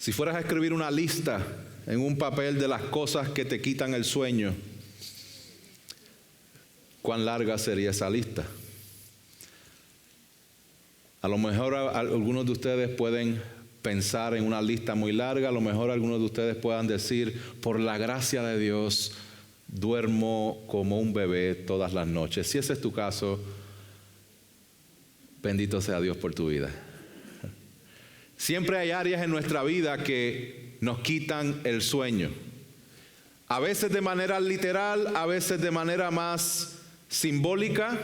Si fueras a escribir una lista en un papel de las cosas que te quitan el sueño, ¿cuán larga sería esa lista? A lo mejor algunos de ustedes pueden pensar en una lista muy larga, a lo mejor algunos de ustedes puedan decir, por la gracia de Dios, duermo como un bebé todas las noches. Si ese es tu caso, bendito sea Dios por tu vida. Siempre hay áreas en nuestra vida que nos quitan el sueño. A veces de manera literal, a veces de manera más simbólica.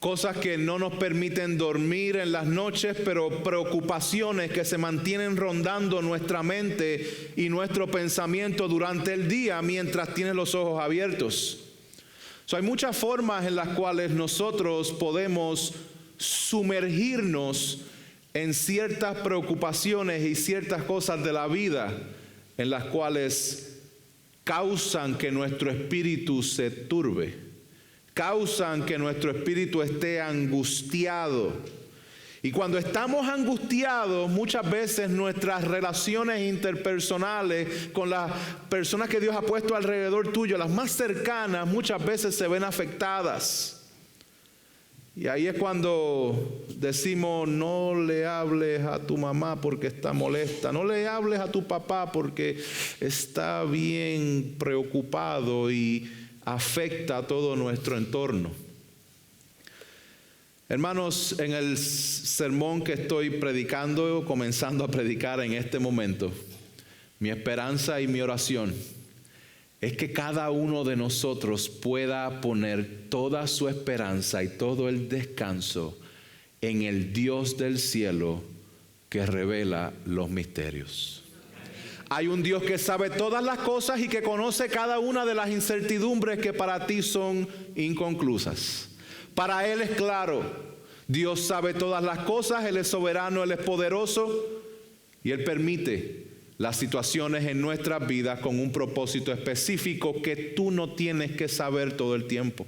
Cosas que no nos permiten dormir en las noches, pero preocupaciones que se mantienen rondando nuestra mente y nuestro pensamiento durante el día mientras tienes los ojos abiertos. Hay muchas formas en las cuales nosotros podemos sumergirnos en ciertas preocupaciones y ciertas cosas de la vida en las cuales causan que nuestro espíritu se turbe, causan que nuestro espíritu esté angustiado. Y cuando estamos angustiados, muchas veces nuestras relaciones interpersonales con las personas que Dios ha puesto alrededor tuyo, las más cercanas, muchas veces se ven afectadas. Y ahí es cuando decimos, no le hables a tu mamá porque está molesta, no le hables a tu papá porque está bien preocupado y afecta a todo nuestro entorno. Hermanos, en el sermón que estoy predicando, comenzando a predicar en este momento, mi esperanza y mi oración es que cada uno de nosotros pueda poner toda su esperanza y todo el descanso en el Dios del cielo que revela los misterios. Hay un Dios que sabe todas las cosas y que conoce cada una de las incertidumbres que para ti son inconclusas. Para Él es claro, Dios sabe todas las cosas, Él es soberano, Él es poderoso y Él permite las situaciones en nuestras vidas con un propósito específico que tú no tienes que saber todo el tiempo.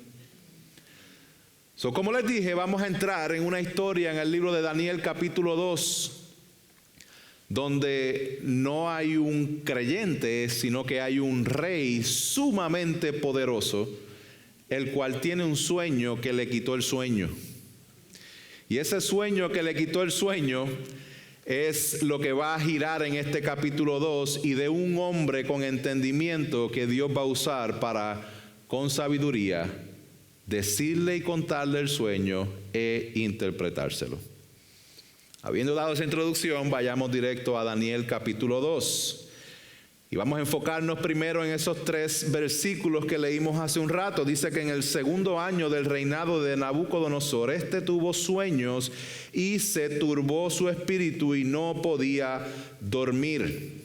Como les dije, vamos a entrar en una historia en el libro de Daniel capítulo 2, donde no hay un creyente, sino que hay un rey sumamente poderoso, el cual tiene un sueño que le quitó el sueño. Y ese sueño que le quitó el sueño es lo que va a girar en este capítulo 2 y de un hombre con entendimiento que Dios va a usar para, con sabiduría, decirle y contarle el sueño e interpretárselo. Habiendo dado esa introducción, vayamos directo a Daniel capítulo 2. Y vamos a enfocarnos primero en esos 3 versículos que leímos hace un rato. Dice que en el 2º año del reinado de Nabucodonosor, tuvo sueños y se turbó su espíritu y no podía dormir.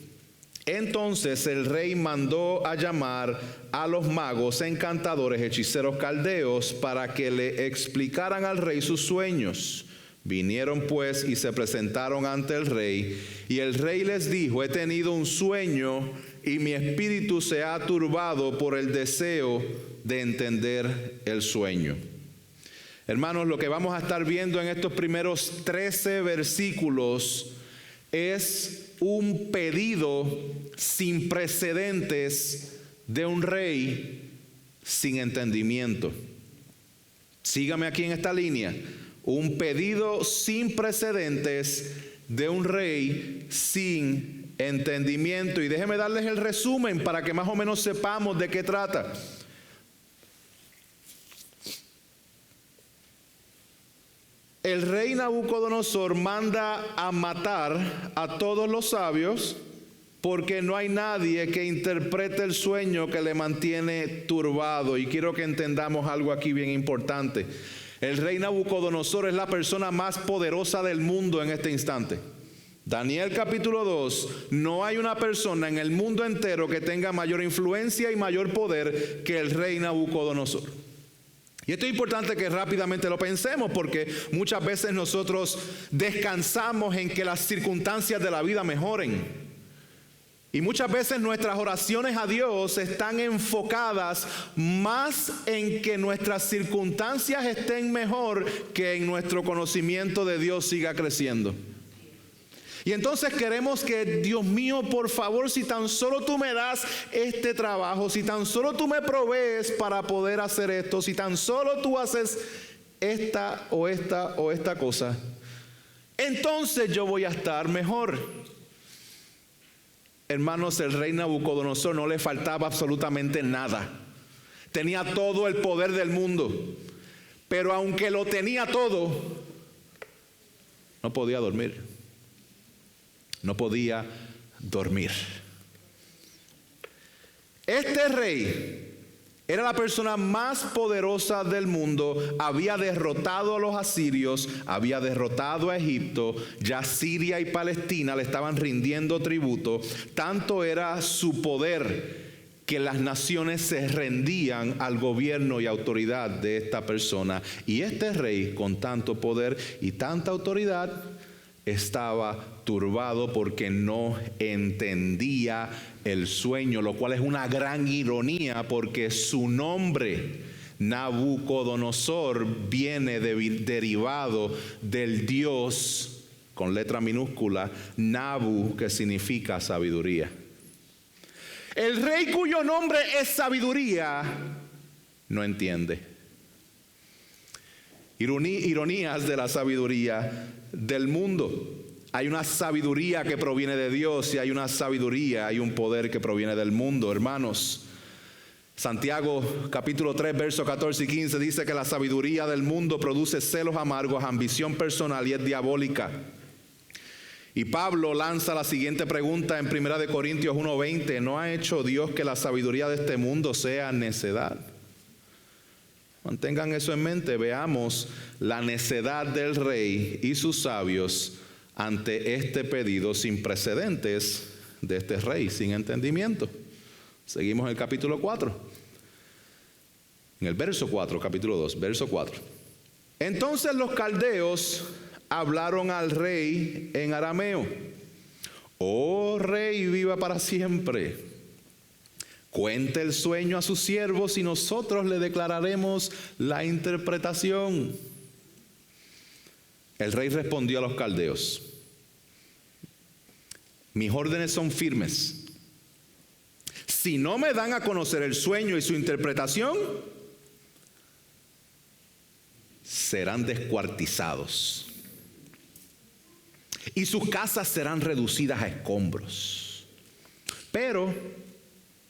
Entonces el rey mandó a llamar a los magos, encantadores, hechiceros caldeos, para que le explicaran al rey sus sueños. Vinieron pues y se presentaron ante el rey, y el rey les dijo: he tenido un sueño y mi espíritu se ha turbado por el deseo de entender el sueño. Hermanos, lo que vamos a estar viendo en estos primeros 13 versículos es un pedido sin precedentes de un rey sin entendimiento. Sígame aquí en esta línea. Un pedido sin precedentes de un rey sin entendimiento. Y déjenme darles el resumen para que más o menos sepamos de qué trata. El rey Nabucodonosor manda a matar a todos los sabios porque no hay nadie que interprete el sueño que le mantiene turbado. Y quiero que entendamos algo aquí bien importante. El rey Nabucodonosor es la persona más poderosa del mundo en este instante. Daniel capítulo 2, no hay una persona en el mundo entero que tenga mayor influencia y mayor poder que el rey Nabucodonosor. Y esto es importante que rápidamente lo pensemos, porque muchas veces nosotros descansamos en que las circunstancias de la vida mejoren. Y muchas veces nuestras oraciones a Dios están enfocadas más en que nuestras circunstancias estén mejor que en nuestro conocimiento de Dios siga creciendo. Y entonces queremos que, Dios mío, por favor, si tan solo tú me das este trabajo, si tan solo tú me provees para poder hacer esto, si tan solo tú haces esta o esta cosa, entonces yo voy a estar mejor. Hermanos, el rey Nabucodonosor no le faltaba absolutamente nada. Tenía todo el poder del mundo, pero aunque lo tenía todo, no podía dormir. No podía dormir. Este rey era la persona más poderosa del mundo. Había derrotado a los asirios, había derrotado a Egipto. Ya Siria y Palestina le estaban rindiendo tributo. Tanto era su poder que las naciones se rendían al gobierno y autoridad de esta persona. Y este rey, con tanto poder y tanta autoridad, estaba turbado porque no entendía el sueño, lo cual es una gran ironía porque su nombre, Nabucodonosor, viene derivado del dios con letra minúscula, Nabu, que significa sabiduría. El rey cuyo nombre es sabiduría no entiende. Ironías de la sabiduría del mundo. Hay una sabiduría que proviene de Dios y hay una sabiduría, hay un poder que proviene del mundo, hermanos. Santiago capítulo 3, versos 14 y 15 dice que la sabiduría del mundo produce celos amargos, ambición personal y es diabólica. Y Pablo lanza la siguiente pregunta en 1 Corintios 1:20: ¿no ha hecho Dios que la sabiduría de este mundo sea necedad? Mantengan eso en mente. Veamos la necedad del rey y sus sabios ante este pedido sin precedentes de este rey, sin entendimiento. Seguimos en el capítulo 4. En el verso 4, capítulo 2, verso 4. Entonces los caldeos hablaron al rey en arameo: oh rey, viva para siempre. Cuente el sueño a sus siervos y nosotros le declararemos la interpretación. El rey respondió a los caldeos: mis órdenes son firmes. Si no me dan a conocer el sueño y su interpretación, serán descuartizados y sus casas serán reducidas a escombros. Pero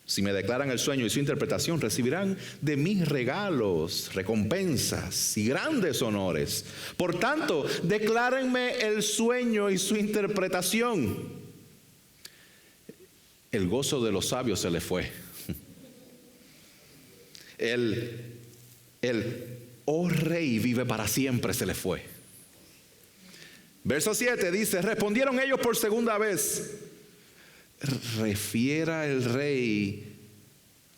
si me declaran el sueño y su interpretación, recibirán de mí regalos, recompensas y grandes honores. Por tanto, declárenme el sueño y su interpretación. El gozo de los sabios se les fue. Oh rey, vive para siempre, se les fue. Verso 7 dice: respondieron ellos por segunda vez: refiera el rey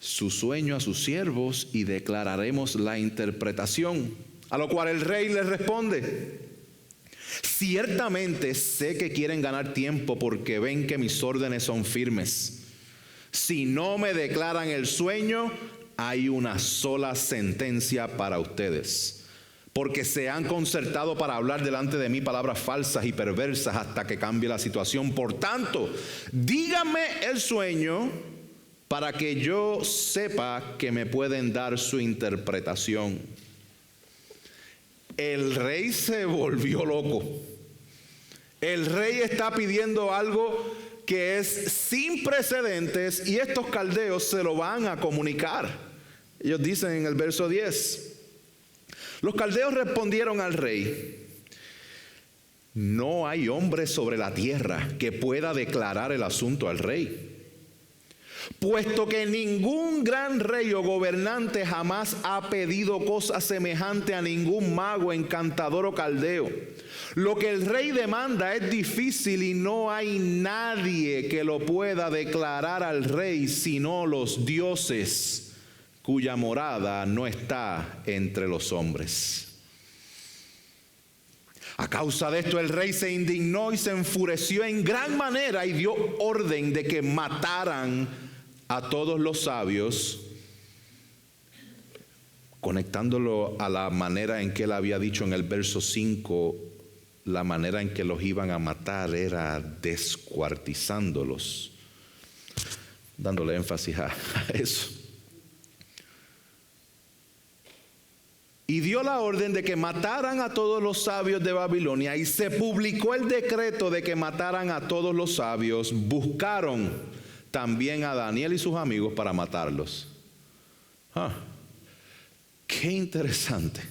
su sueño a sus siervos y declararemos la interpretación. A lo cual el rey les responde: ciertamente sé que quieren ganar tiempo porque ven que mis órdenes son firmes. Si no me declaran el sueño, hay una sola sentencia para ustedes. Porque se han concertado para hablar delante de mí palabras falsas y perversas hasta que cambie la situación. Por tanto, díganme el sueño para que yo sepa que me pueden dar su interpretación. El rey se volvió loco. El rey está pidiendo algo que es sin precedentes y estos caldeos se lo van a comunicar. Ellos dicen en el verso 10: los caldeos respondieron al rey: no hay hombre sobre la tierra que pueda declarar el asunto al rey, puesto que ningún gran rey o gobernante jamás ha pedido cosa semejante a ningún mago, encantador o caldeo. Lo que el rey demanda es difícil y no hay nadie que lo pueda declarar al rey sino los dioses, cuya morada no está entre los hombres. A causa de esto el rey se indignó y se enfureció en gran manera y dio orden de que mataran a todos los sabios, conectándolo a la manera en que él había dicho en el verso 5, la manera en que los iban a matar era descuartizándolos, dándole énfasis a eso. Y dio la orden de que mataran a todos los sabios de Babilonia, y se publicó el decreto de que mataran a todos los sabios. Buscaron también a Daniel y sus amigos para matarlos. Qué interesante.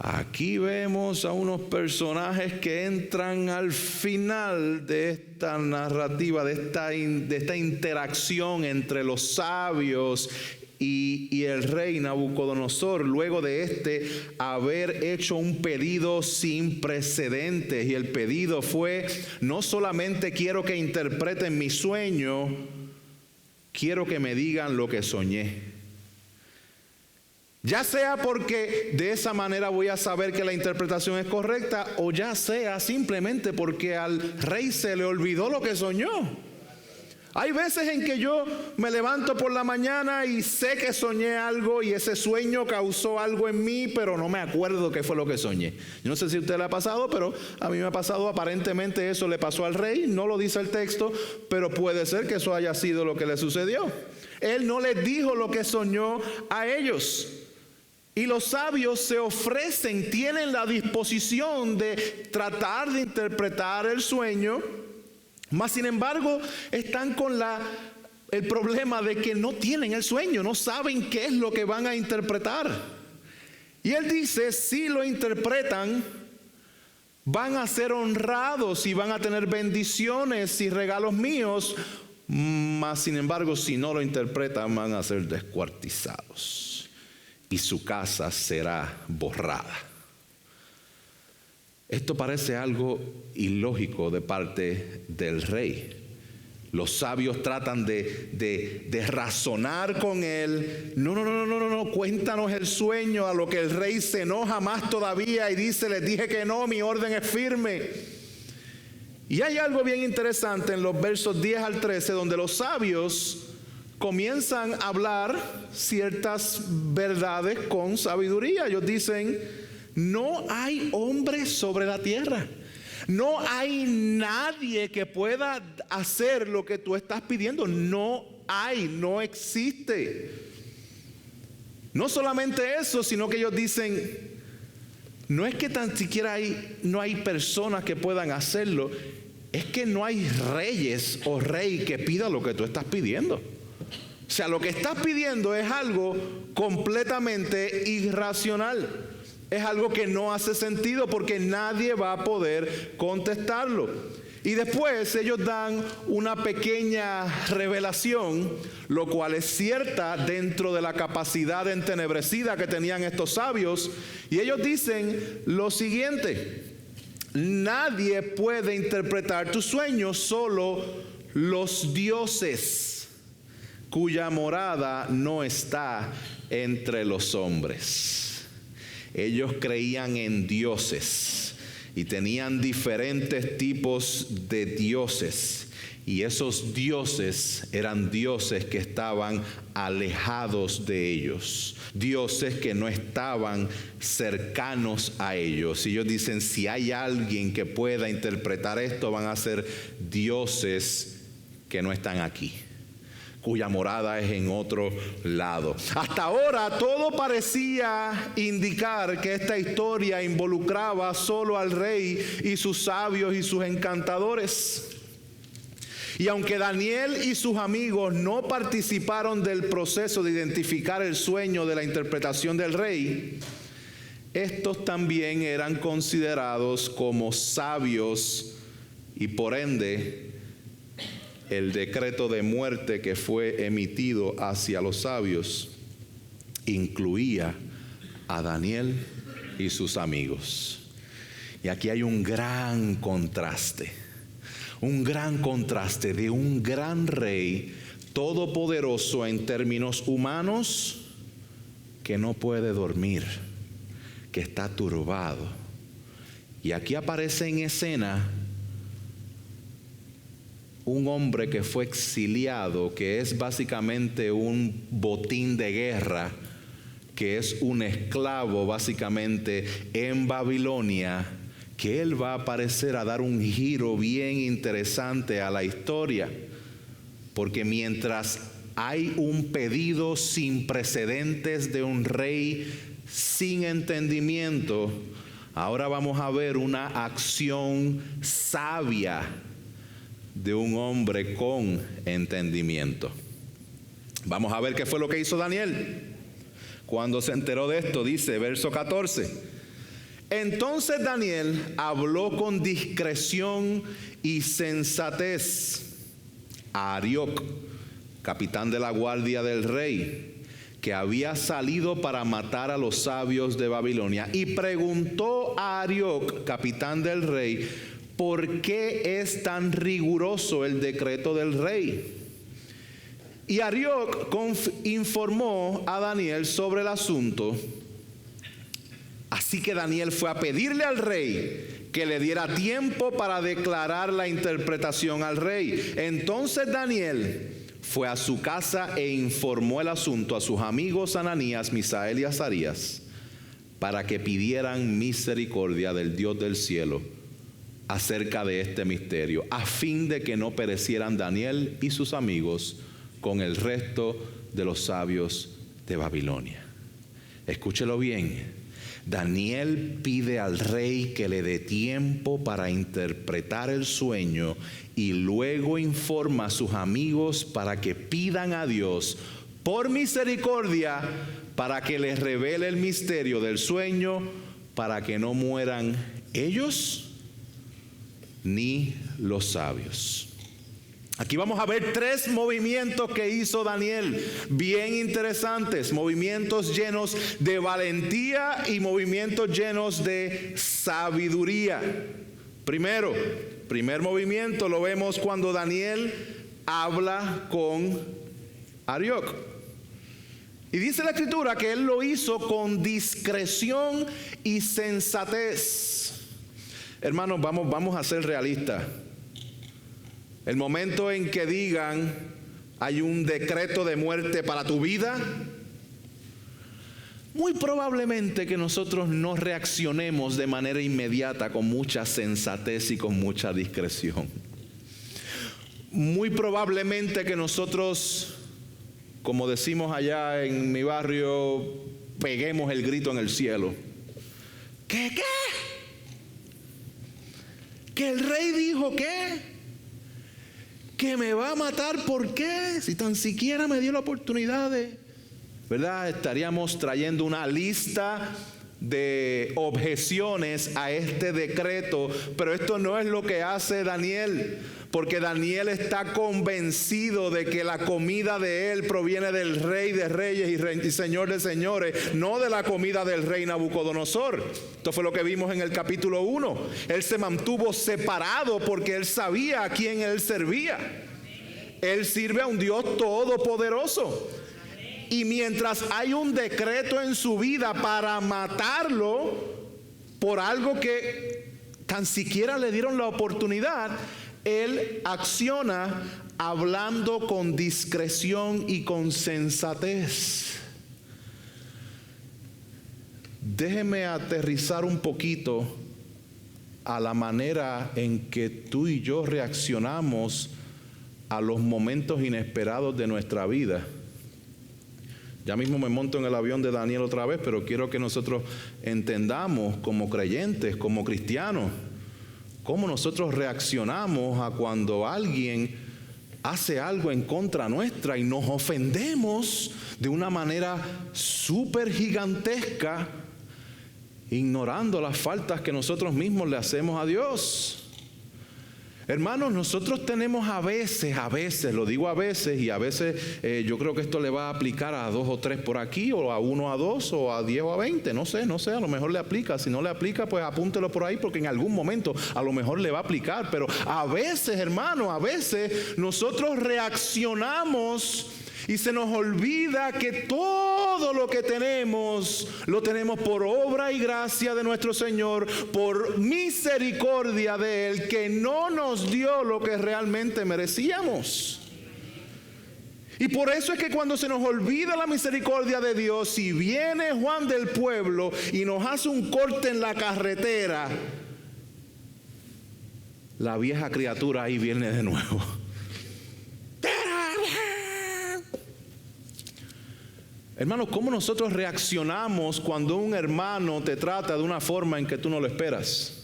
Aquí vemos a unos personajes que entran al final de esta narrativa, de esta interacción entre los sabios y el rey Nabucodonosor, luego de haber hecho un pedido sin precedentes. Y el pedido fue: no solamente quiero que interpreten mi sueño, quiero que me digan lo que soñé. Ya sea porque de esa manera voy a saber que la interpretación es correcta, o ya sea simplemente porque al rey se le olvidó lo que soñó. Hay veces en que yo me levanto por la mañana y sé que soñé algo y ese sueño causó algo en mí, pero no me acuerdo qué fue lo que soñé. Yo no sé si a usted le ha pasado, pero a mí me ha pasado. Aparentemente eso le pasó al rey, no lo dice el texto, pero puede ser que eso haya sido lo que le sucedió. Él no les dijo lo que soñó a ellos. Y los sabios se ofrecen, tienen la disposición de tratar de interpretar el sueño, mas sin embargo están con el problema de que no tienen el sueño, no saben qué es lo que van a interpretar. Y él dice: si lo interpretan, van a ser honrados y van a tener bendiciones y regalos míos, mas sin embargo si no lo interpretan, van a ser descuartizados y su casa será borrada. Esto parece algo ilógico de parte del rey. Los sabios tratan de razonar con él. No, cuéntanos el sueño. A lo que el rey se enoja más todavía y dice: les dije que no, mi orden es firme. Y hay algo bien interesante en los versos 10 al 13, donde los sabios comienzan a hablar ciertas verdades con sabiduría. Ellos dicen: no hay hombre sobre la tierra, no hay nadie que pueda hacer lo que tú estás pidiendo. No existe. No solamente eso, sino que ellos dicen: no es que tan siquiera no hay personas que puedan hacerlo, es que no hay reyes o rey que pida lo que tú estás pidiendo. O sea, lo que estás pidiendo es algo completamente irracional. Es algo que no hace sentido porque nadie va a poder contestarlo. Y después ellos dan una pequeña revelación, lo cual es cierta dentro de la capacidad entenebrecida que tenían estos sabios. Y ellos dicen lo siguiente: nadie puede interpretar tus sueños, solo los dioses, cuya morada no está entre los hombres. Ellos creían en dioses y tenían diferentes tipos de dioses. Y esos dioses eran dioses que estaban alejados de ellos, dioses que no estaban cercanos a ellos. Y ellos dicen: si hay alguien que pueda interpretar esto, van a ser dioses que no están aquí, cuya morada es en otro lado. Hasta ahora todo parecía indicar que esta historia involucraba solo al rey y sus sabios y sus encantadores. Y aunque Daniel y sus amigos no participaron del proceso de identificar el sueño de la interpretación del rey, estos también eran considerados como sabios, y por ende el decreto de muerte que fue emitido hacia los sabios incluía a Daniel y sus amigos. Y aquí hay un gran contraste de un gran rey todopoderoso en términos humanos, que no puede dormir, que está turbado. Y aquí aparece en escena un hombre que fue exiliado, que es básicamente un botín de guerra, que es un esclavo básicamente en Babilonia, que él va a aparecer a dar un giro bien interesante a la historia. Porque mientras hay un pedido sin precedentes de un rey sin entendimiento, ahora vamos a ver una acción sabia de un hombre con entendimiento. Vamos a ver qué fue lo que hizo Daniel cuando se enteró de esto. Dice, verso 14. Entonces Daniel habló con discreción y sensatez a Arioc, capitán de la guardia del rey, que había salido para matar a los sabios de Babilonia, y preguntó a Arioc, capitán del rey, ¿por qué es tan riguroso el decreto del rey? Y Arioc informó a Daniel sobre el asunto. Así que Daniel fue a pedirle al rey que le diera tiempo para declarar la interpretación al rey. Entonces Daniel fue a su casa e informó el asunto a sus amigos Ananías, Misael y Azarías, para que pidieran misericordia del Dios del cielo acerca de este misterio, a fin de que no perecieran Daniel y sus amigos con el resto de los sabios de Babilonia. Escúchelo bien. Daniel pide al rey que le dé tiempo para interpretar el sueño y luego informa a sus amigos para que pidan a Dios por misericordia para que les revele el misterio del sueño, para que no mueran ellos ni los sabios. Aquí vamos a ver 3 movimientos que hizo Daniel, bien interesantes, movimientos llenos de valentía y movimientos llenos de sabiduría. Primer movimiento lo vemos cuando Daniel habla con Arioc. Y dice la escritura que él lo hizo con discreción y sensatez. Hermanos, vamos a ser realistas. El momento en que digan hay un decreto de muerte para tu vida, muy probablemente que nosotros no reaccionemos de manera inmediata con mucha sensatez y con mucha discreción. Muy probablemente que nosotros, como decimos allá en mi barrio, peguemos el grito en el cielo. ¿Qué? ¿Que el rey dijo qué? ¿Que me va a matar? ¿Por qué? Si tan siquiera me dio la oportunidad de... ¿Verdad? Estaríamos trayendo una lista de objeciones a este decreto, pero esto no es lo que hace Daniel, porque Daniel está convencido de que la comida de él proviene del Rey de Reyes y Señor de Señores, no de la comida del rey Nabucodonosor. Esto fue lo que vimos en el capítulo 1. Él se mantuvo separado porque él sabía a quién él servía. Él sirve a un Dios todopoderoso. Y mientras hay un decreto en su vida para matarlo por algo que tan siquiera le dieron la oportunidad, él acciona hablando con discreción y con sensatez. Déjeme aterrizar un poquito a la manera en que tú y yo reaccionamos a los momentos inesperados de nuestra vida. Ya mismo me monto en el avión de Daniel otra vez, pero quiero que nosotros entendamos como creyentes, como cristianos, cómo nosotros reaccionamos a cuando alguien hace algo en contra nuestra y nos ofendemos de una manera súper gigantesca, ignorando las faltas que nosotros mismos le hacemos a Dios. Hermanos, nosotros tenemos a veces, lo digo a veces, y a veces yo creo que esto le va a aplicar a 2 o 3 por aquí, o a 1 a 2, o a 10 o a 20, no sé, a lo mejor le aplica. Si no le aplica, pues apúntelo por ahí, porque en algún momento a lo mejor le va a aplicar. Pero a veces, hermano, a veces nosotros reaccionamos y se nos olvida que todo lo que tenemos, lo tenemos por obra y gracia de nuestro Señor, por misericordia de Él, que no nos dio lo que realmente merecíamos. Y por eso es que cuando se nos olvida la misericordia de Dios, si viene Juan del pueblo y nos hace un corte en la carretera, la vieja criatura ahí viene de nuevo. Hermano, ¿cómo nosotros reaccionamos cuando un hermano te trata de una forma en que tú no lo esperas?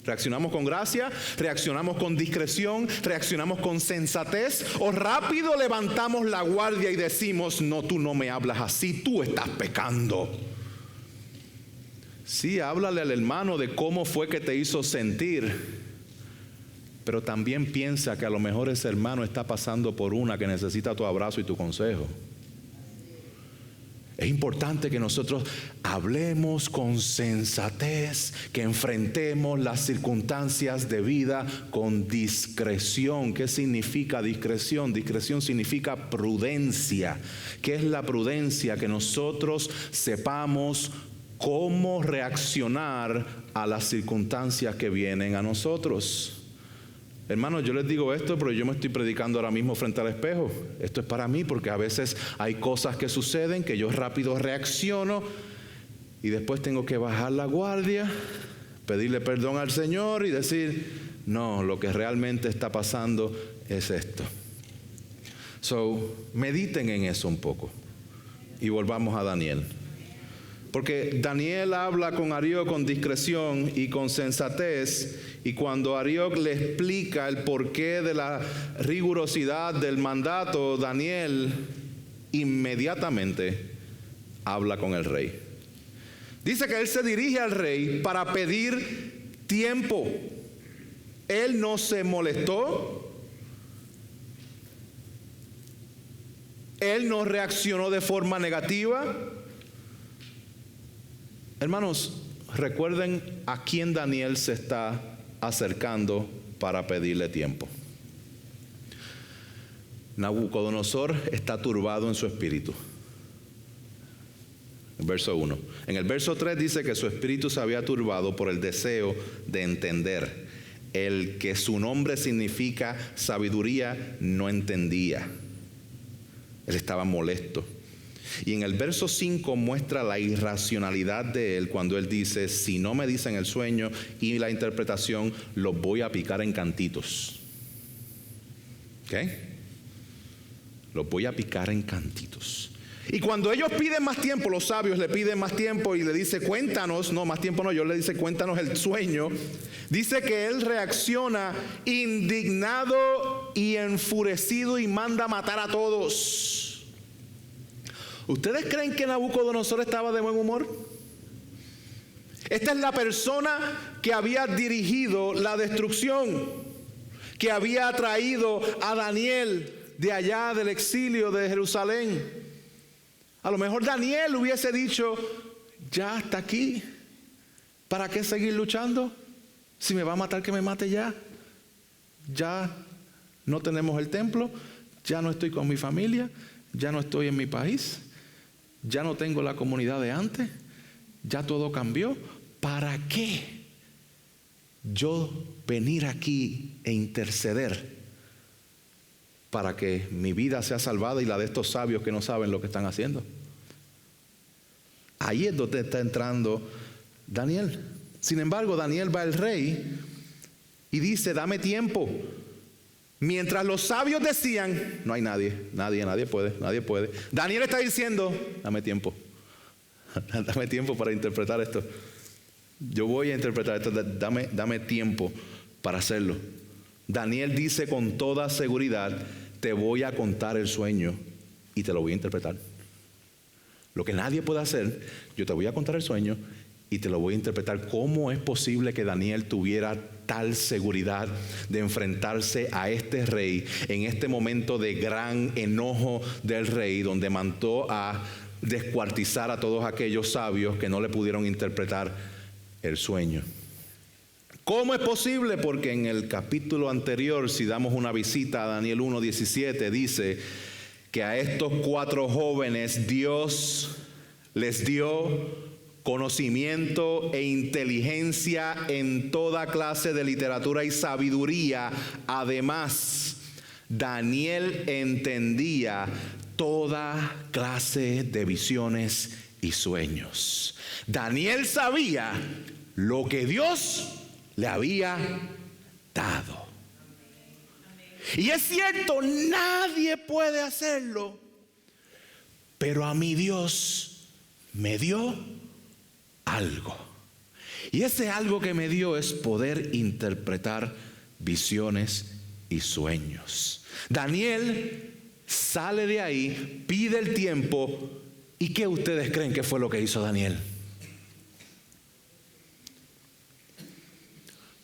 ¿Reaccionamos con gracia? ¿Reaccionamos con discreción? ¿Reaccionamos con sensatez? ¿O rápido levantamos la guardia y decimos, no, tú no me hablas así, tú estás pecando? Sí, háblale al hermano de cómo fue que te hizo sentir, pero también piensa que a lo mejor ese hermano está pasando por una que necesita tu abrazo y tu consejo. Es importante que nosotros hablemos con sensatez, que enfrentemos las circunstancias de vida con discreción. ¿Qué significa discreción? Discreción significa prudencia. ¿Qué es la prudencia? Que nosotros sepamos cómo reaccionar a las circunstancias que vienen a nosotros. Hermanos, yo les digo esto, pero yo me estoy predicando ahora mismo frente al espejo. Esto es para mí, porque a veces hay cosas que suceden que yo rápido reacciono y después tengo que bajar la guardia, pedirle perdón al Señor y decir, no, lo que realmente está pasando es esto. So, mediten en eso un poco y volvamos a Daniel. Porque Daniel habla con Arioc con discreción y con sensatez, y cuando Arioc le explica el porqué de la rigurosidad del mandato, Daniel inmediatamente habla con el rey. Dice que él se dirige al rey para pedir tiempo. Él no se molestó. Él no reaccionó de forma negativa. Hermanos, recuerden a quién Daniel se está acercando para pedirle tiempo. Nabucodonosor está turbado en su espíritu. Verso 1. En el verso 3 dice que su espíritu se había turbado por el deseo de entender. El que su nombre significa sabiduría no entendía. Él estaba molesto. Y en el verso 5 muestra la irracionalidad de él cuando él dice, si no me dicen el sueño y la interpretación, los voy a picar en cantitos. ¿Ok? Los voy a picar en cantitos. Y cuando ellos piden más tiempo, los sabios le piden más tiempo y le dice, cuéntanos, no, más tiempo no, yo le dice, cuéntanos el sueño. Dice que él reacciona indignado y enfurecido y manda matar a todos. ¿Ustedes creen que Nabucodonosor estaba de buen humor? Esta es la persona que había dirigido la destrucción, que había traído a Daniel de allá del exilio de Jerusalén. A lo mejor Daniel hubiese dicho, ya hasta aquí, ¿para qué seguir luchando? Si me va a matar, que me mate ya. Ya no tenemos el templo, ya no estoy con mi familia, ya no estoy en mi país. Ya no tengo la comunidad de antes, ya todo cambió. ¿Para qué yo venir aquí e interceder para que mi vida sea salvada y la de estos sabios que no saben lo que están haciendo? Ahí es donde está entrando Daniel. Sin embargo, Daniel va al rey y dice, dame tiempo. Mientras los sabios decían, no hay nadie puede. Daniel está diciendo, dame tiempo para interpretar esto. Yo voy a interpretar esto, dame tiempo para hacerlo. Daniel dice con toda seguridad, te voy a contar el sueño y te lo voy a interpretar. Lo que nadie puede hacer, yo te voy a contar el sueño y te lo voy a interpretar. ¿Cómo es posible que Daniel tuviera tal seguridad de enfrentarse a este rey en este momento de gran enojo del rey, donde mandó a descuartizar a todos aquellos sabios que no le pudieron interpretar el sueño? ¿Cómo es posible? Porque en el capítulo anterior, si damos una visita a Daniel 1:17, dice que a estos 4 jóvenes Dios les dio conocimiento e inteligencia en toda clase de literatura y sabiduría. Además, Daniel entendía toda clase de visiones y sueños. Daniel sabía lo que Dios le había dado. Y es cierto, nadie puede hacerlo, pero a mi Dios me dio algo. Y ese algo que me dio es poder interpretar visiones y sueños. Daniel sale de ahí, pide el tiempo. ¿Y qué ustedes creen que fue lo que hizo Daniel?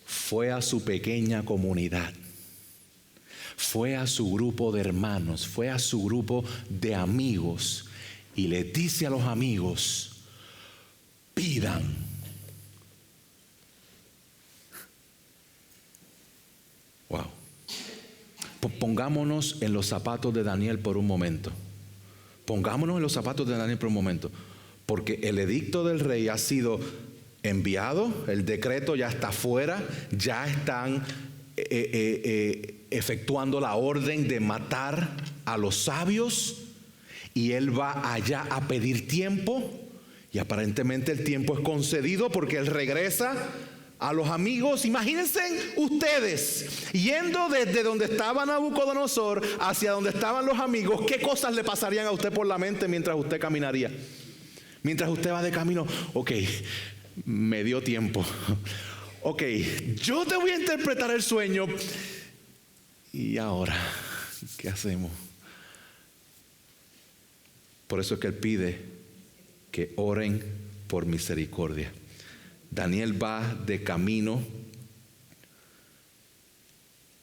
Fue a su pequeña comunidad, fue a su grupo de hermanos, fue a su grupo de amigos y le dice a los amigos: pidan. Wow. Pongámonos en los zapatos de Daniel por un momento. Pongámonos en los zapatos de Daniel por un momento. Porque el edicto del rey ha sido enviado, el decreto ya está afuera, ya están efectuando la orden de matar a los sabios, y él va allá a pedir tiempo, y aparentemente el tiempo es concedido porque él regresa a los amigos. Imagínense ustedes yendo desde donde estaba Nabucodonosor hacia donde estaban los amigos. ¿Qué cosas le pasarían a usted por la mente mientras usted caminaría? Mientras usted va de camino. Ok, me dio tiempo. Ok, yo te voy a interpretar el sueño. ¿Y ahora qué hacemos? Por eso es que él pide que oren por misericordia. Daniel va de camino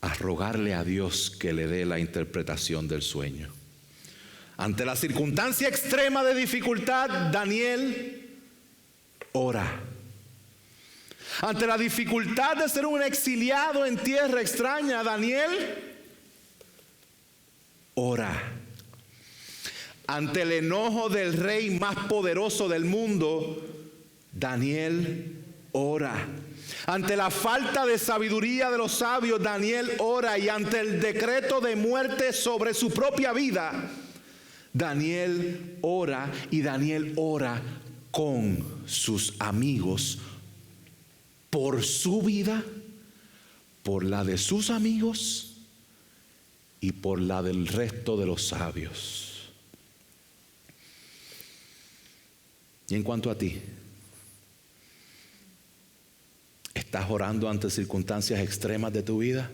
a rogarle a Dios que le dé la interpretación del sueño. Ante la circunstancia extrema de dificultad, Daniel ora. Ante la dificultad de ser un exiliado en tierra extraña, Daniel ora. Ante el enojo del rey más poderoso del mundo, Daniel ora. Ante la falta de sabiduría de los sabios, Daniel ora. Y ante el decreto de muerte sobre su propia vida, Daniel ora. Y Daniel ora con sus amigos por su vida, por la de sus amigos y por la del resto de los sabios. Y en cuanto a ti, ¿estás orando ante circunstancias extremas de tu vida?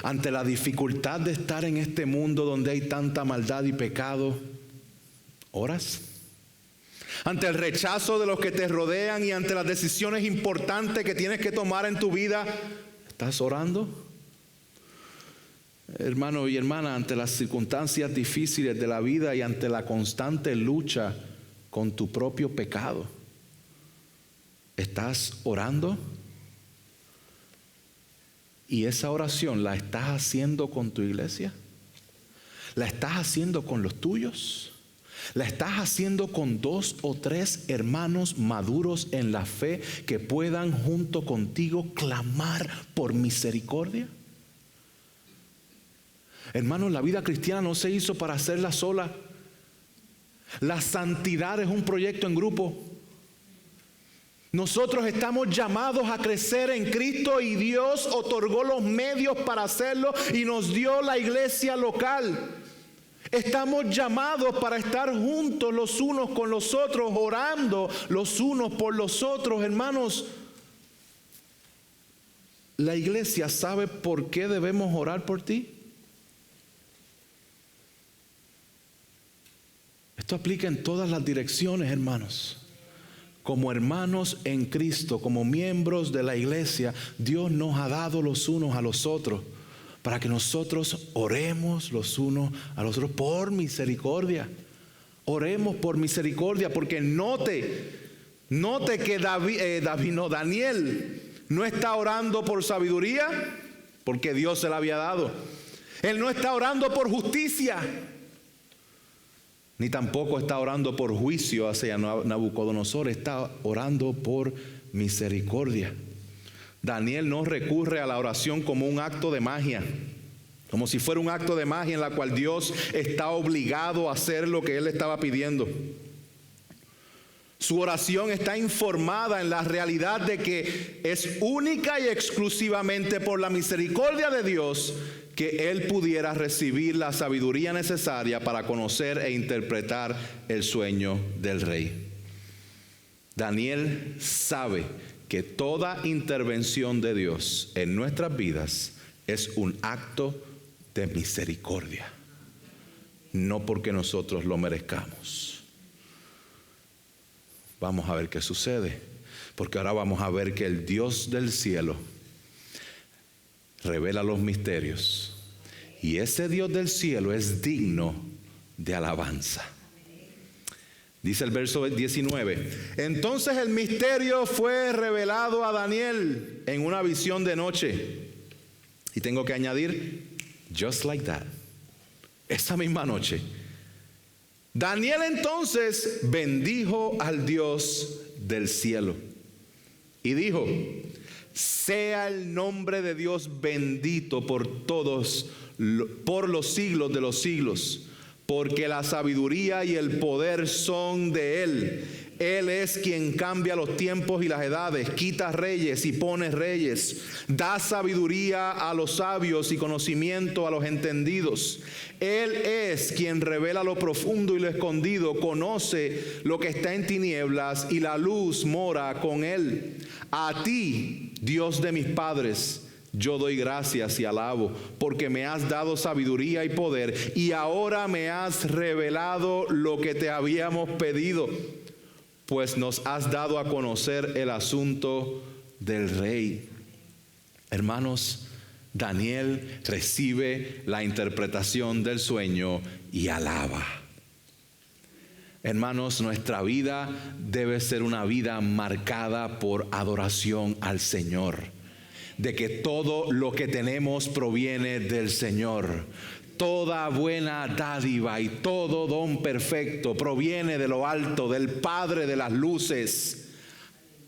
Ante la dificultad de estar en este mundo donde hay tanta maldad y pecado, ¿oras? Ante el rechazo de los que te rodean y ante las decisiones importantes que tienes que tomar en tu vida, ¿estás orando? Hermano y hermana, ante las circunstancias difíciles de la vida y ante la constante lucha con tu propio pecado, ¿estás orando? ¿Y esa oración la estás haciendo con tu iglesia? ¿La estás haciendo con los tuyos? ¿La estás haciendo con 2 o 3 hermanos maduros en la fe que puedan junto contigo clamar por misericordia? Hermanos, la vida cristiana no se hizo para hacerla sola. La santidad es un proyecto en grupo. Nosotros estamos llamados a crecer en Cristo y Dios otorgó los medios para hacerlo y nos dio la iglesia local. Estamos llamados para estar juntos los unos con los otros, orando los unos por los otros. Hermanos, la iglesia sabe por qué debemos orar por ti. Esto aplica en todas las direcciones, hermanos. Como hermanos en Cristo, como miembros de la iglesia, Dios nos ha dado los unos a los otros para que nosotros oremos los unos a los otros por misericordia. Oremos por misericordia, porque note que Daniel no está orando por sabiduría, porque Dios se la había dado. Él no está orando por justicia, ni tampoco está orando por juicio hacia Nabucodonosor. Está orando por misericordia. Daniel no recurre a la oración como un acto de magia, como si fuera un acto de magia en la cual Dios está obligado a hacer lo que él estaba pidiendo. Su oración está informada en la realidad de que es única y exclusivamente por la misericordia de Dios que él pudiera recibir la sabiduría necesaria para conocer e interpretar el sueño del rey. Daniel sabe que toda intervención de Dios en nuestras vidas es un acto de misericordia, no porque nosotros lo merezcamos. Vamos a ver qué sucede, porque ahora vamos a ver que el Dios del cielo revela los misterios, y ese Dios del cielo es digno de alabanza. Dice el verso 19: entonces el misterio fue revelado a Daniel en una visión de noche. Y tengo que añadir, just like that, esa misma noche, Daniel entonces bendijo al Dios del cielo y dijo: sea el nombre de Dios bendito por todos, por los siglos de los siglos, porque la sabiduría y el poder son de Él. Él es quien cambia los tiempos y las edades, quita reyes y pone reyes, da sabiduría a los sabios y conocimiento a los entendidos. Él es quien revela lo profundo y lo escondido, conoce lo que está en tinieblas y la luz mora con Él. A ti, Dios de mis padres, yo doy gracias y alabo, porque me has dado sabiduría y poder, y ahora me has revelado lo que te habíamos pedido, pues nos has dado a conocer el asunto del rey. Hermanos, Daniel recibe la interpretación del sueño y alaba. Hermanos, nuestra vida debe ser una vida marcada por adoración al Señor, de que todo lo que tenemos proviene del Señor. Toda buena dádiva y todo don perfecto proviene de lo alto, del Padre de las luces.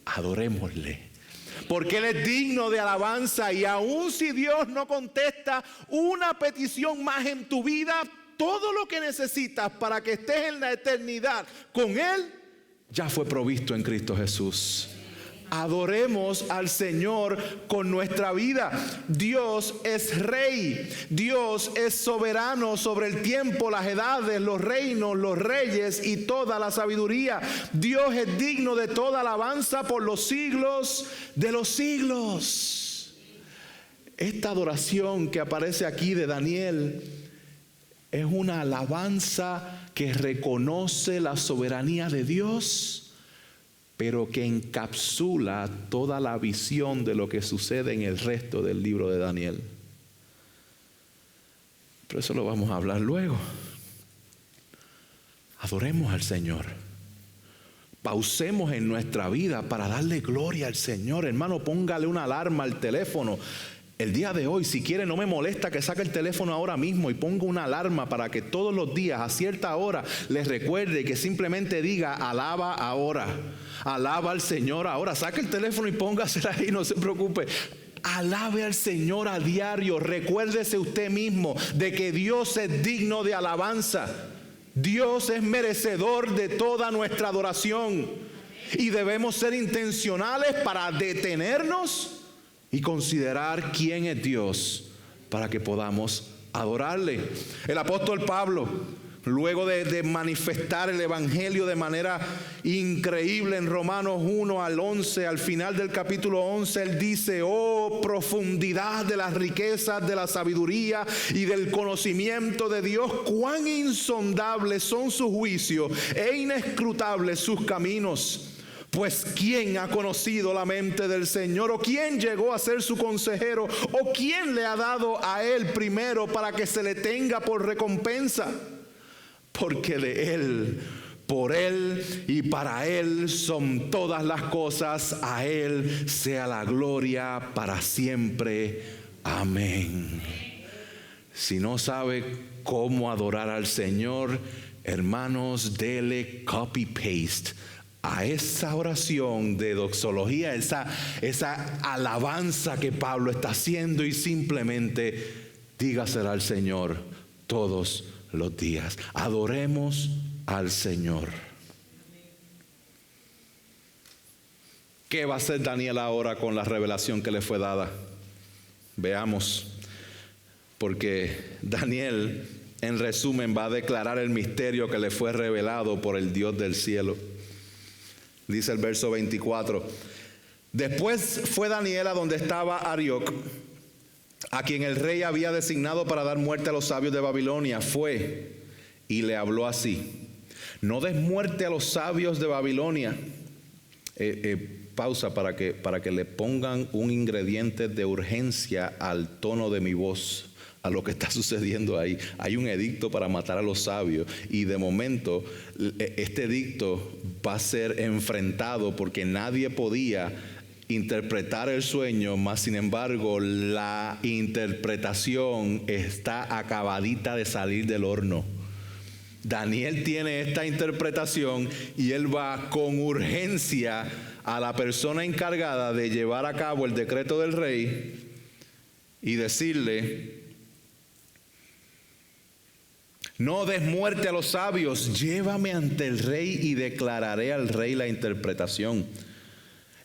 Adorémosle, porque Él es digno de alabanza, y aun si Dios no contesta una petición más en tu vida, todo lo que necesitas para que estés en la eternidad con Él ya fue provisto en Cristo Jesús. Adoremos al Señor con nuestra vida. Dios es Rey. Dios es soberano sobre el tiempo, las edades, los reinos, los reyes y toda la sabiduría. Dios es digno de toda alabanza por los siglos de los siglos. Esta adoración que aparece aquí de Daniel es una alabanza que reconoce la soberanía de Dios, pero que encapsula toda la visión de lo que sucede en el resto del libro de Daniel. Pero eso lo vamos a hablar luego. Adoremos al Señor. Pausemos en nuestra vida para darle gloria al Señor. Hermano, póngale una alarma al teléfono. El día de hoy, si quiere, no me molesta que saque el teléfono ahora mismo y ponga una alarma para que todos los días a cierta hora les recuerde, que simplemente diga: alaba ahora, alaba al Señor ahora. Saque el teléfono y póngasela ahí, no se preocupe. Alabe al Señor a diario. Recuérdese usted mismo de que Dios es digno de alabanza. Dios es merecedor de toda nuestra adoración, y debemos ser intencionales para detenernos y considerar quién es Dios para que podamos adorarle. El apóstol Pablo, luego de manifestar el evangelio de manera increíble en Romanos 1 al 11, al final del capítulo 11, él dice: oh, profundidad de las riquezas de la sabiduría y del conocimiento de Dios, cuán insondables son sus juicios e inescrutables sus caminos. Pues ¿quién ha conocido la mente del Señor? ¿O quién llegó a ser su consejero? ¿O quién le ha dado a Él primero para que se le tenga por recompensa? Porque de Él, por Él y para Él son todas las cosas. A Él sea la gloria para siempre. Amén. Si no sabe cómo adorar al Señor, hermanos, dele copy-paste a esa oración de doxología, esa alabanza que Pablo está haciendo, y simplemente dígasela al Señor todos los días. Adoremos al Señor. ¿Qué va a hacer Daniel ahora con la revelación que le fue dada? Veamos, porque Daniel, en resumen, va a declarar el misterio que le fue revelado por el Dios del cielo. Dice el verso 24: después fue Daniel a donde estaba Arioc, a quien el rey había designado para dar muerte a los sabios de Babilonia. Fue y le habló así: no des muerte a los sabios de Babilonia. Pausa para que le pongan un ingrediente de urgencia al tono de mi voz, a lo que está sucediendo ahí. Hay un edicto para matar a los sabios y de momento este edicto va a ser enfrentado porque nadie podía interpretar el sueño, mas sin embargo la interpretación está acabadita de salir del horno. Daniel tiene esta interpretación y él va con urgencia a la persona encargada de llevar a cabo el decreto del rey y decirle: no des muerte a los sabios, llévame ante el rey y declararé al rey la interpretación.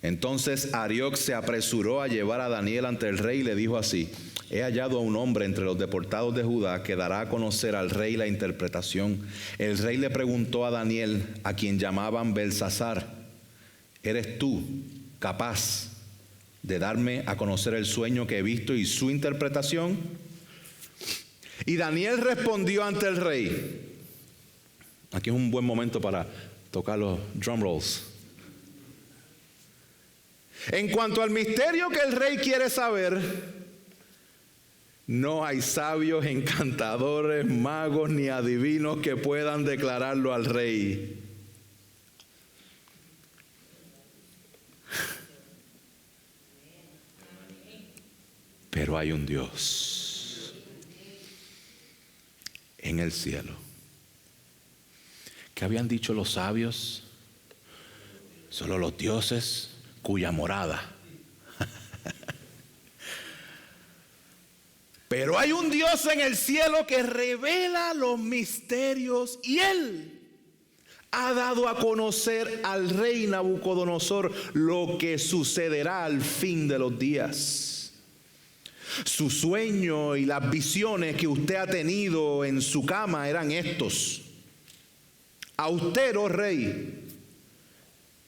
Entonces Arioc se apresuró a llevar a Daniel ante el rey y le dijo así: he hallado a un hombre entre los deportados de Judá que dará a conocer al rey la interpretación. El rey le preguntó a Daniel, a quien llamaban Belsasar: ¿eres tú capaz de darme a conocer el sueño que he visto y su interpretación? Y Daniel respondió ante el rey. Aquí es un buen momento para tocar los drum rolls. En cuanto al misterio que el rey quiere saber, no hay sabios, encantadores, magos ni adivinos que puedan declararlo al rey. Pero hay un Dios en el cielo. ¿Qué habían dicho los sabios? Solo los dioses cuya morada. Pero hay un Dios en el cielo que revela los misterios y Él ha dado a conocer al rey Nabucodonosor lo que sucederá al fin de los días. Su sueño y las visiones que usted ha tenido en su cama eran estos: a usted, oh rey,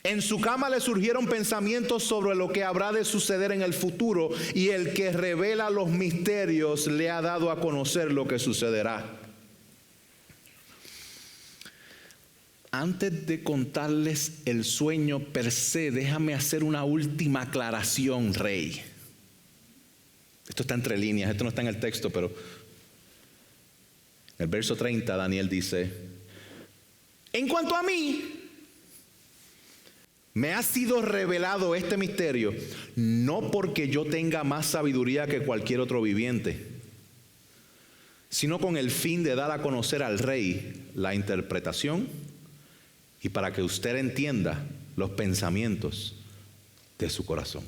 en su cama le surgieron pensamientos sobre lo que habrá de suceder en el futuro, y el que revela los misterios le ha dado a conocer lo que sucederá. Antes de contarles el sueño per se, déjame hacer una última aclaración, rey. Esto está entre líneas, esto no está en el texto, pero en el verso 30 Daniel dice: en cuanto a mí, me ha sido revelado este misterio, no porque yo tenga más sabiduría que cualquier otro viviente, sino con el fin de dar a conocer al rey la interpretación y para que usted entienda los pensamientos de su corazón.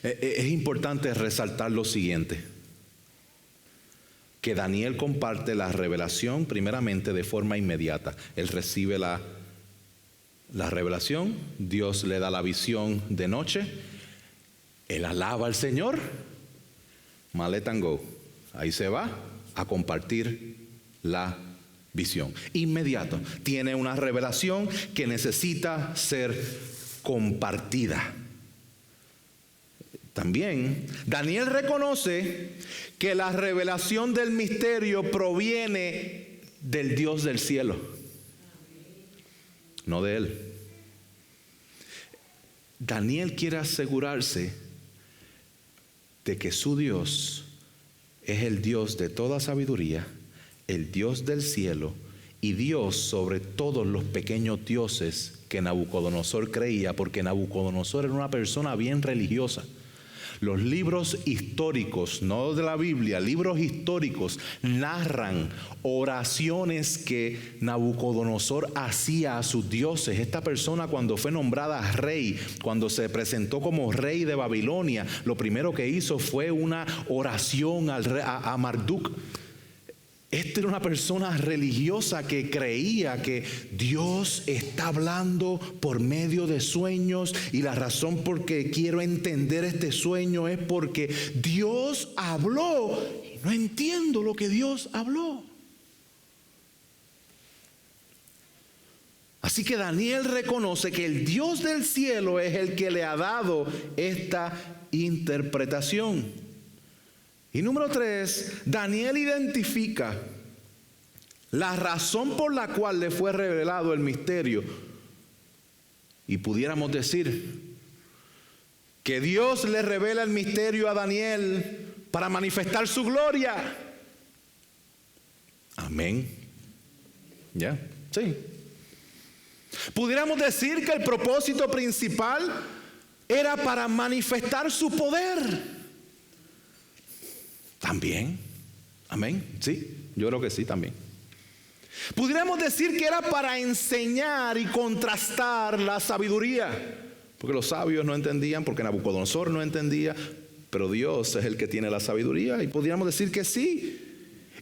Es importante resaltar lo siguiente: que Daniel comparte la revelación primeramente de forma inmediata. Él recibe la revelación, Dios le da la visión de noche, él alaba al Señor, let and go. Ahí se va a compartir la visión. Inmediato. Tiene una revelación que necesita ser compartida. También Daniel reconoce que la revelación del misterio proviene del Dios del cielo, no de él. Daniel quiere asegurarse de que su Dios es el Dios de toda sabiduría, el Dios del cielo y Dios sobre todos los pequeños dioses que Nabucodonosor creía, porque Nabucodonosor era una persona bien religiosa. Los libros históricos, no de la Biblia, libros históricos narran oraciones que Nabucodonosor hacía a sus dioses. Esta persona, cuando fue nombrada rey, cuando se presentó como rey de Babilonia, lo primero que hizo fue una oración a Marduk. Esta era una persona religiosa que creía que Dios está hablando por medio de sueños, y la razón por que quiero entender este sueño es porque Dios habló y no entiendo lo que Dios habló. Así que Daniel reconoce que el Dios del cielo es el que le ha dado esta interpretación. Y número 3, Daniel identifica la razón por la cual le fue revelado el misterio. Y pudiéramos decir que Dios le revela el misterio a Daniel para manifestar su gloria. Amén. ¿Ya? Sí. Pudiéramos decir que el propósito principal era para manifestar su poder. También. Amén. Sí, yo creo que sí también. Pudiéramos decir que era para enseñar y contrastar la sabiduría, porque los sabios no entendían, porque Nabucodonosor no entendía, pero Dios es el que tiene la sabiduría, y pudiéramos decir que sí.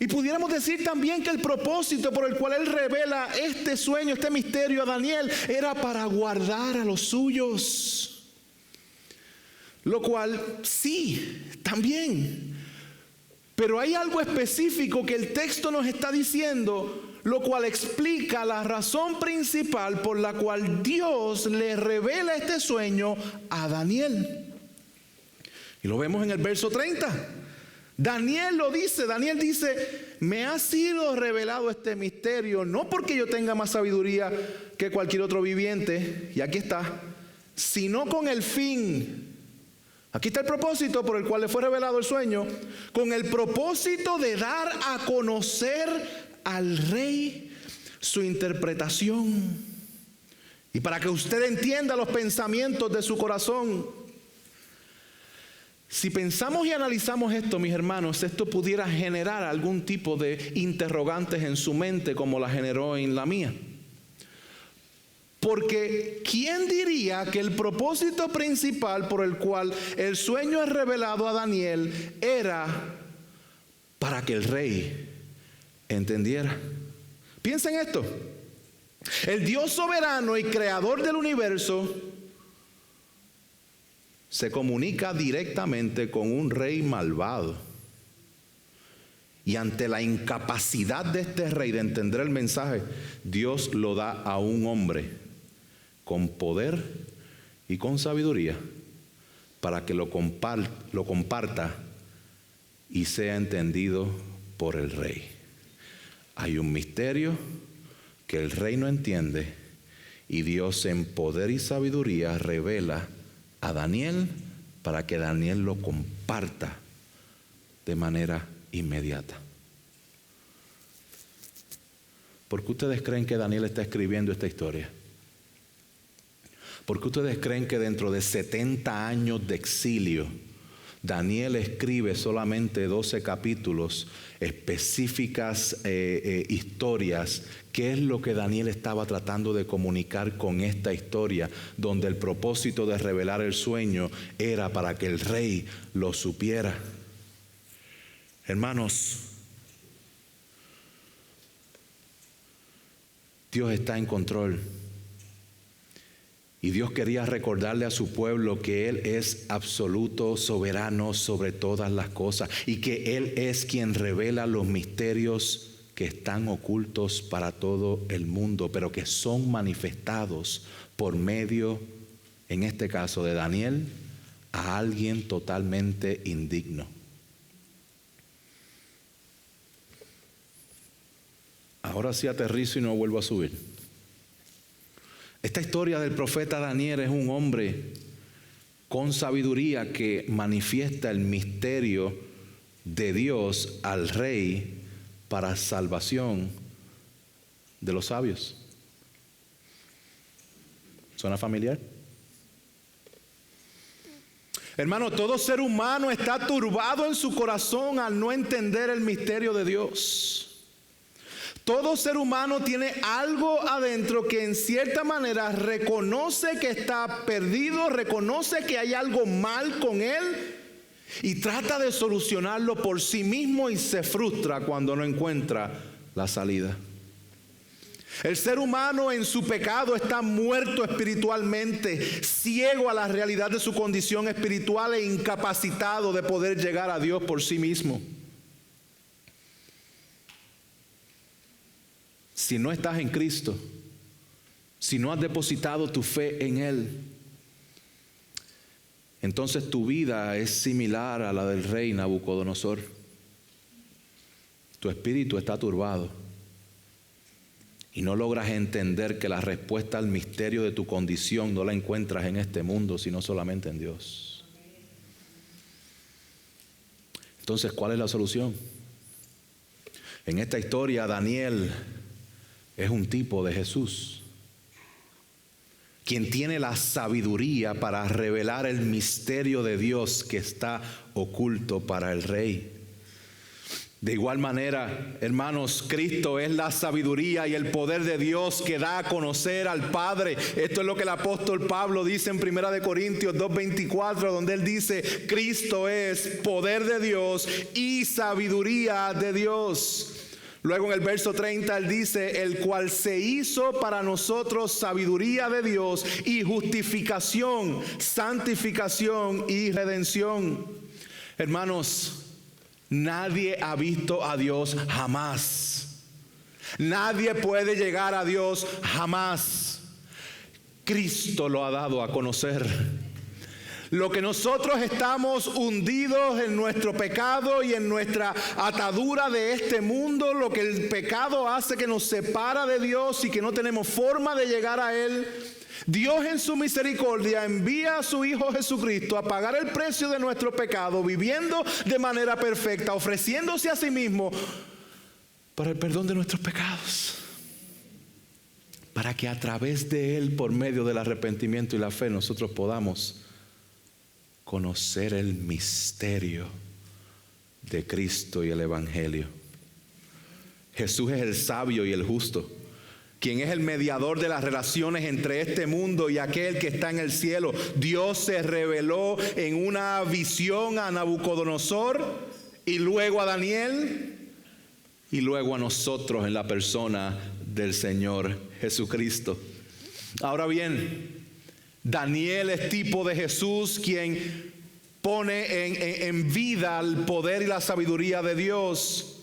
Y pudiéramos decir también que el propósito por el cual Él revela este sueño, este misterio a Daniel, era para guardar a los suyos. Lo cual sí, también. Pero hay algo específico que el texto nos está diciendo, lo cual explica la razón principal por la cual Dios le revela este sueño a Daniel. Y lo vemos en el verso 30. Daniel lo dice, Daniel dice: me ha sido revelado este misterio, no porque yo tenga más sabiduría que cualquier otro viviente, y aquí está, sino con el fin. Aquí está el propósito por el cual le fue revelado el sueño, con el propósito de dar a conocer al rey su interpretación, y para que usted entienda los pensamientos de su corazón. Si pensamos y analizamos esto, mis hermanos, esto pudiera generar algún tipo de interrogantes en su mente, como la generó en la mía. Porque ¿quién diría que el propósito principal por el cual el sueño es revelado a Daniel era para que el rey entendiera? Piensen esto: el Dios soberano y creador del universo se comunica directamente con un rey malvado, y ante la incapacidad de este rey de entender el mensaje, Dios lo da a un hombre con poder y con sabiduría para que lo comparta y sea entendido por el rey. Hay un misterio que el rey no entiende, y Dios en poder y sabiduría revela a Daniel para que Daniel lo comparta de manera inmediata. ¿Por qué ustedes creen que Daniel está escribiendo esta historia? ¿Por qué ustedes creen que dentro de 70 años de exilio, Daniel escribe solamente 12 capítulos, específicas historias? ¿Qué es lo que Daniel estaba tratando de comunicar con esta historia, donde el propósito de revelar el sueño era para que el rey lo supiera? Hermanos, Dios está en control. Y Dios quería recordarle a su pueblo que Él es absoluto, soberano sobre todas las cosas, y que Él es quien revela los misterios que están ocultos para todo el mundo, pero que son manifestados por medio, en este caso de Daniel, a alguien totalmente indigno. Ahora sí aterrizo y no vuelvo a subir. Esta historia del profeta Daniel es un hombre con sabiduría que manifiesta el misterio de Dios al rey para salvación de los sabios. ¿Suena familiar? Hermano, todo ser humano está turbado en su corazón al no entender el misterio de Dios. Todo ser humano tiene algo adentro que en cierta manera reconoce que está perdido, reconoce que hay algo mal con él, y trata de solucionarlo por sí mismo y se frustra cuando no encuentra la salida. El ser humano en su pecado está muerto espiritualmente, ciego a la realidad de su condición espiritual e incapacitado de poder llegar a Dios por sí mismo. Si no estás en Cristo, si no has depositado tu fe en Él, entonces tu vida es similar a la del rey Nabucodonosor. Tu espíritu está turbado y no logras entender que la respuesta al misterio de tu condición no la encuentras en este mundo, sino solamente en Dios. Entonces, ¿cuál es la solución? En esta historia, Daniel es un tipo de Jesús, quien tiene la sabiduría para revelar el misterio de Dios que está oculto para el rey. De igual manera, hermanos, Cristo es la sabiduría y el poder de Dios que da a conocer al Padre. Esto es lo que el apóstol Pablo dice en 1 Corintios 2:24, donde él dice: Cristo es poder de Dios y sabiduría de Dios. Luego en el verso 30 él dice: el cual se hizo para nosotros sabiduría de Dios y justificación, santificación y redención. Hermanos, nadie ha visto a Dios jamás. Nadie puede llegar a Dios jamás. Cristo lo ha dado a conocer. Lo que nosotros estamos hundidos en nuestro pecado y en nuestra atadura de este mundo, lo que el pecado hace que nos separa de Dios y que no tenemos forma de llegar a Él, Dios en su misericordia envía a su Hijo Jesucristo a pagar el precio de nuestro pecado, viviendo de manera perfecta, ofreciéndose a sí mismo para el perdón de nuestros pecados, para que a través de Él, por medio del arrepentimiento y la fe, nosotros podamos conocer el misterio de Cristo y el Evangelio. Jesús es el sabio y el justo, quien es el mediador de las relaciones entre este mundo y aquel que está en el cielo. Dios se reveló en una visión a Nabucodonosor y luego a Daniel y luego a nosotros en la persona del Señor Jesucristo. Ahora bien, Daniel es tipo de Jesús, quien pone en vida el poder y la sabiduría de Dios.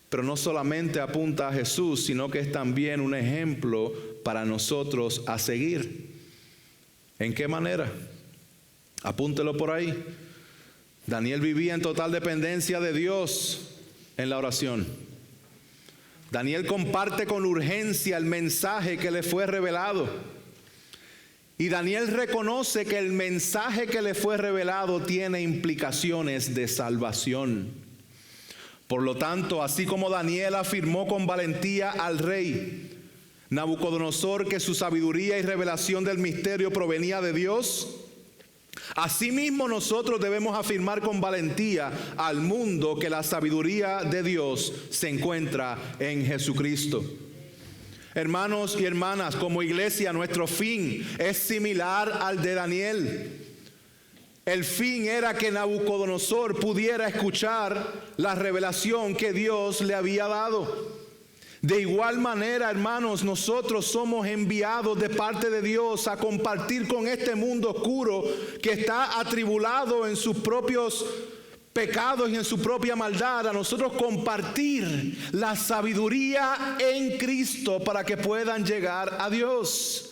Pero no solamente apunta a Jesús, sino que es también un ejemplo para nosotros a seguir. ¿En qué manera? Apúntelo por ahí. Daniel vivía en total dependencia de Dios en la oración. Daniel comparte con urgencia el mensaje que le fue revelado. Y Daniel reconoce que el mensaje que le fue revelado tiene implicaciones de salvación. Por lo tanto, así como Daniel afirmó con valentía al rey Nabucodonosor que su sabiduría y revelación del misterio provenía de Dios, asimismo nosotros debemos afirmar con valentía al mundo que la sabiduría de Dios se encuentra en Jesucristo. Hermanos y hermanas, como iglesia, nuestro fin es similar al de Daniel. El fin era que Nabucodonosor pudiera escuchar la revelación que Dios le había dado. De igual manera, hermanos, nosotros somos enviados de parte de Dios a compartir con este mundo oscuro que está atribulado en sus propios pecados y en su propia maldad, a nosotros compartir la sabiduría en Cristo para que puedan llegar a Dios.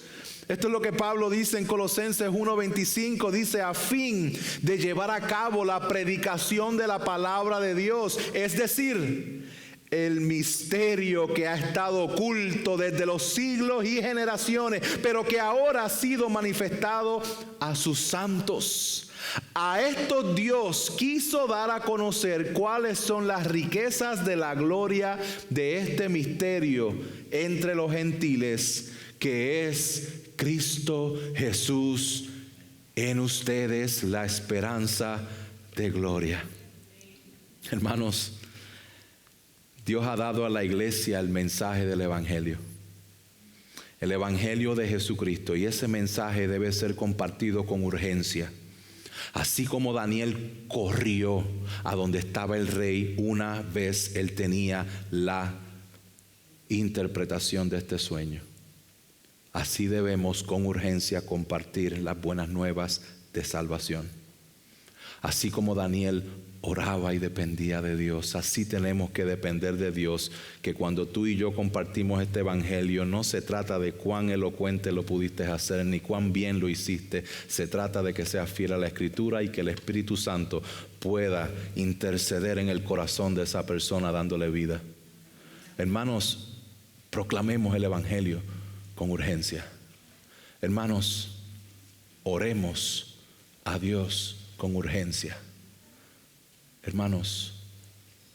Esto es lo que Pablo dice en Colosenses 1:25, dice: a fin de llevar a cabo la predicación de la palabra de Dios, es decir, el misterio que ha estado oculto desde los siglos y generaciones, pero que ahora ha sido manifestado a sus santos. A estos Dios quiso dar a conocer cuáles son las riquezas de la gloria de este misterio entre los gentiles, que es Cristo Jesús en ustedes, la esperanza de gloria. Hermanos, Dios ha dado a la iglesia el mensaje del Evangelio, el Evangelio de Jesucristo, y ese mensaje debe ser compartido con urgencia. Así como Daniel corrió a donde estaba el rey una vez él tenía la interpretación de este sueño, así debemos con urgencia compartir las buenas nuevas de salvación. Así como Daniel oraba y dependía de Dios, así tenemos que depender de Dios, que cuando tú y yo compartimos este evangelio no se trata de cuán elocuente lo pudiste hacer ni cuán bien lo hiciste, se trata de que seas fiel a la Escritura y que el Espíritu Santo pueda interceder en el corazón de esa persona dándole vida. Hermanos, proclamemos el evangelio con urgencia. Hermanos, oremos a Dios con urgencia. Hermanos,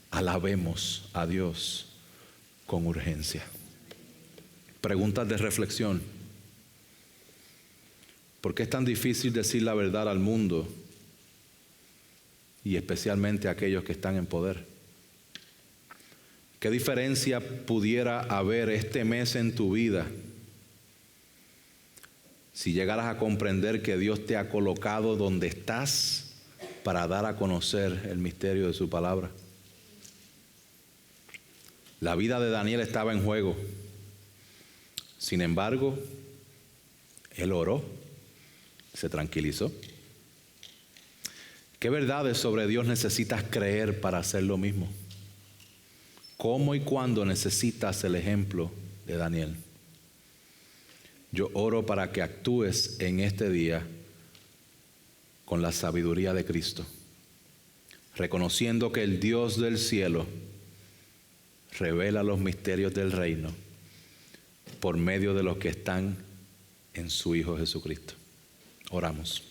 alabemos a Dios con urgencia. Preguntas de reflexión. ¿Por qué es tan difícil decir la verdad al mundo y especialmente a aquellos que están en poder? ¿Qué diferencia pudiera haber este mes en tu vida si llegaras a comprender que Dios te ha colocado donde estás para dar a conocer el misterio de su palabra? La vida de Daniel estaba en juego. Sin embargo, él oró, se tranquilizó. ¿Qué verdades sobre Dios necesitas creer para hacer lo mismo? ¿Cómo y cuándo necesitas el ejemplo de Daniel? Yo oro para que actúes en este día con la sabiduría de Cristo, reconociendo que el Dios del cielo revela los misterios del reino por medio de los que están en su Hijo Jesucristo. Oramos.